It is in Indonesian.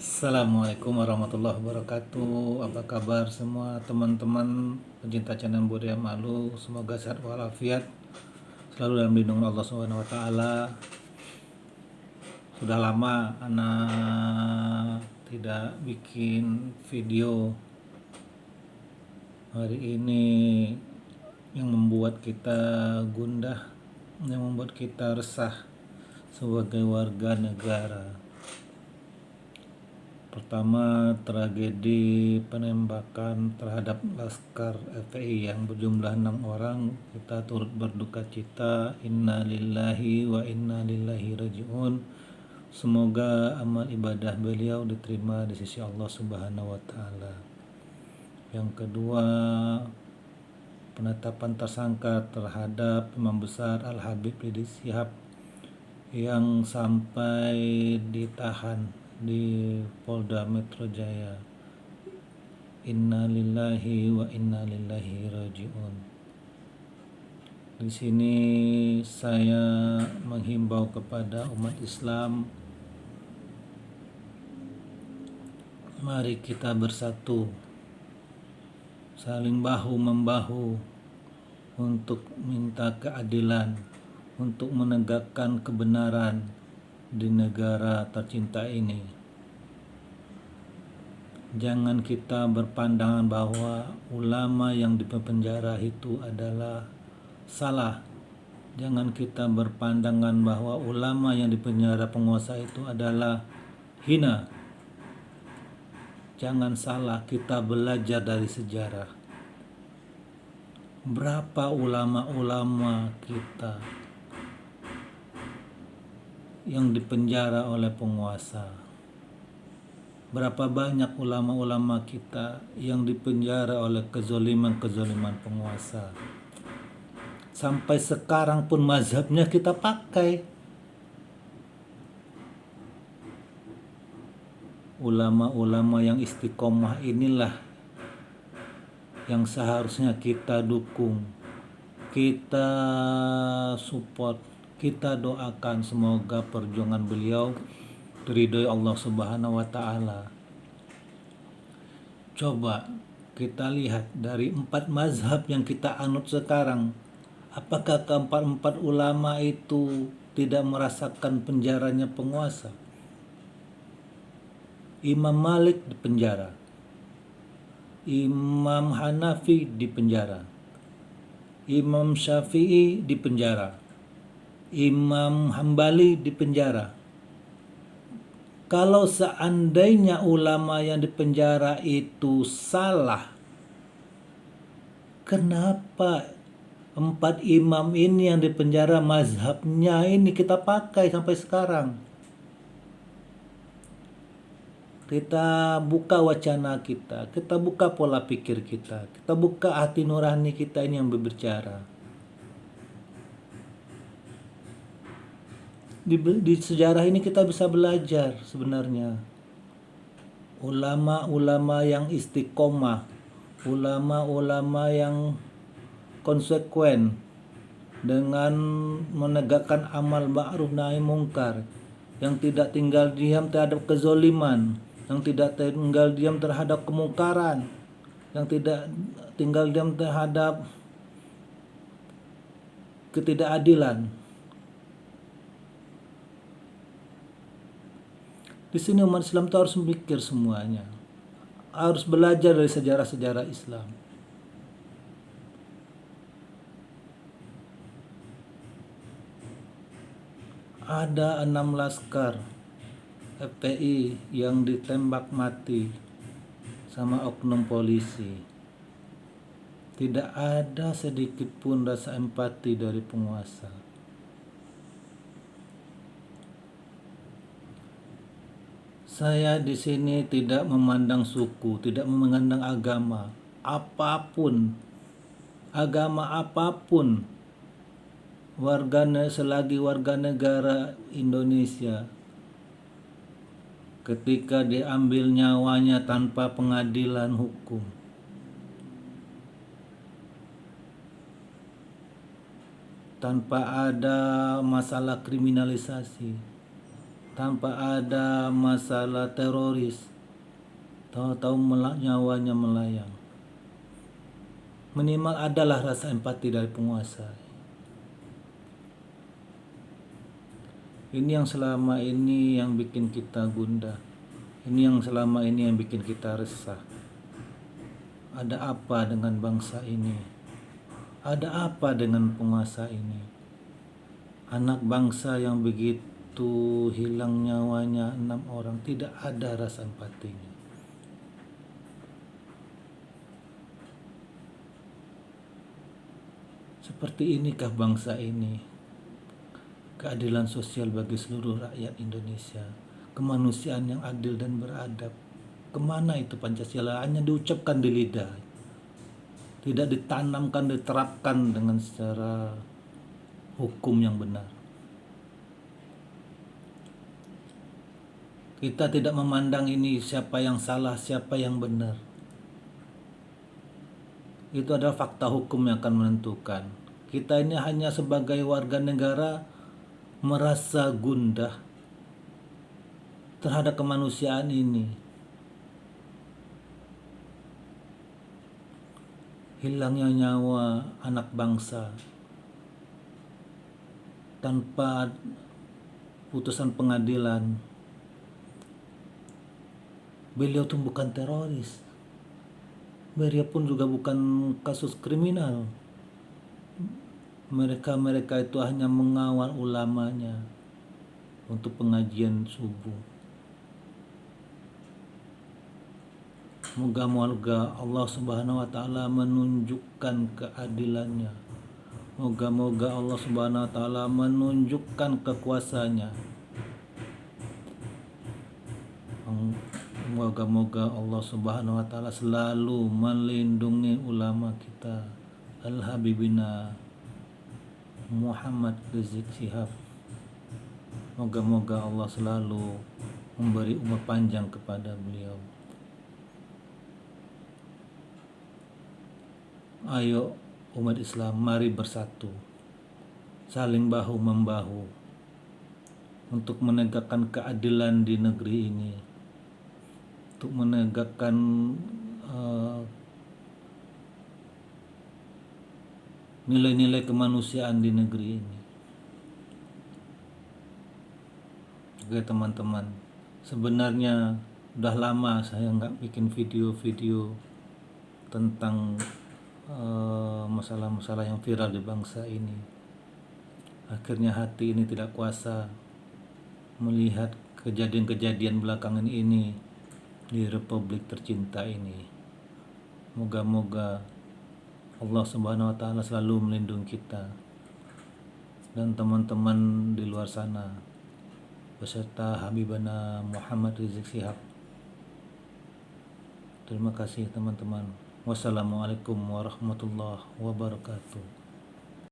Assalamualaikum warahmatullahi wabarakatuh. Apa kabar semua teman-teman pencinta channel Budaya Malu? Semoga sehat walafiat, selalu dalam lindungan Allah Subhanahu wa taala. Sudah lama anak tidak bikin video. Hari ini yang membuat kita gundah, yang membuat kita resah sebagai warga negara. Pertama, tragedi penembakan terhadap Laskar FPI yang berjumlah 6 orang. Kita turut berduka cita. Inna lillahi wa inna ilaihi raji'un. Semoga amal ibadah beliau diterima di sisi Allah Subhanahu wa taala. Yang kedua, penetapan tersangka terhadap Imam Besar Al-Habib Rizik Syihab yang sampai ditahan di Polda Metro Jaya. Inna lillahi wa inna ilaihi raji'un. Di sini saya menghimbau kepada umat Islam, mari kita bersatu, saling bahu membahu untuk minta keadilan, untuk menegakkan kebenaran di negara tercinta ini. Jangan kita berpandangan bahwa ulama yang dipenjara itu adalah salah. Jangan kita berpandangan bahwa ulama yang dipenjara penguasa itu adalah hina. Jangan salah, kita belajar dari sejarah. Berapa ulama-ulama kita yang dipenjara oleh penguasa? Berapa banyak ulama-ulama kita yang dipenjara oleh kezoliman-kezoliman penguasa? Sampai sekarang pun mazhabnya kita pakai. Ulama-ulama yang istiqomah inilah yang seharusnya kita dukung, kita support, kita doakan semoga perjuangan beliau diridhoi Allah Subhanahu wa taala. Coba kita lihat dari 4 mazhab yang kita anut sekarang, apakah keempat-empat ulama itu tidak merasakan penjaranya penguasa? Imam Malik dipenjara, Imam Hanafi dipenjara, Imam Syafi'i dipenjara, Imam Hambali dipenjara. Kalau seandainya ulama yang dipenjara itu salah, kenapa 4 imam ini yang dipenjara mazhabnya ini kita pakai sampai sekarang? Kita buka wacana kita buka pola pikir kita buka hati nurani kita ini yang berbicara. Di sejarah ini kita bisa belajar sebenarnya. Ulama-ulama yang istiqomah, ulama-ulama yang konsekuen dengan menegakkan amal ma'ruf nahi mungkar, yang tidak tinggal diam terhadap kezoliman, yang tidak tinggal diam terhadap kemungkaran, yang tidak tinggal diam terhadap ketidakadilan. Di sini umat Islam itu harus memikir semuanya, harus belajar dari sejarah-sejarah Islam. Ada 6 laskar FPI yang ditembak mati sama oknum polisi. Tidak ada sedikit pun rasa empati dari penguasa. Saya di sini tidak memandang suku, tidak memandang agama, apapun, agama apapun. Selagi warga negara Indonesia, ketika diambil nyawanya tanpa pengadilan hukum, tanpa ada masalah kriminalisasi, tanpa ada masalah teroris, tahu-tahu nyawanya melayang. Minimal adalah rasa empati dari penguasa. Ini yang selama ini yang bikin kita gundah. Ini yang selama ini yang bikin kita resah. Ada apa dengan bangsa ini? Ada apa dengan penguasa ini? Anak bangsa yang begitu hilang nyawanya 6 orang, tidak ada rasa empatinya. Seperti inikah bangsa ini? Keadilan sosial bagi seluruh rakyat Indonesia, kemanusiaan yang adil dan beradab. Kemana itu Pancasila? Hanya diucapkan di lidah, tidak ditanamkan, diterapkan dengan secara hukum yang benar. Kita tidak memandang ini siapa yang salah, siapa yang benar. Itu adalah fakta hukum yang akan menentukan. Kita ini hanya sebagai warga negara merasa gundah terhadap kemanusiaan ini. Hilangnya nyawa anak bangsa tanpa putusan pengadilan. Beliau tuh bukan teroris. Beliau pun juga bukan kasus kriminal. Mereka itu hanya mengawal ulamanya untuk pengajian subuh. Moga-moga Allah Subhanahu wa taala menunjukkan keadilannya. Moga-moga Allah Subhanahu wa taala menunjukkan kekuasaannya. Moga-moga Allah Subhanahu wa taala selalu melindungi ulama kita, Al-Habibina Muhammad Rizik Syihab. Moga-moga Allah selalu memberi umur panjang kepada beliau. Ayo umat Islam, mari bersatu, saling bahu-membahu untuk menegakkan keadilan di negeri ini, untuk menegakkan nilai-nilai kemanusiaan di negeri ini. Oke teman-teman, sebenarnya udah lama saya nggak bikin video-video tentang masalah-masalah yang viral di bangsa ini. Akhirnya hati ini tidak kuasa melihat kejadian-kejadian belakangan ini di Republik tercinta ini. Moga-moga Allah Subhanahu wa taala selalu melindungi kita dan teman-teman di luar sana beserta Habibana Muhammad Rizik Syihab. Terima kasih teman-teman. Wassalamualaikum warahmatullahi wabarakatuh.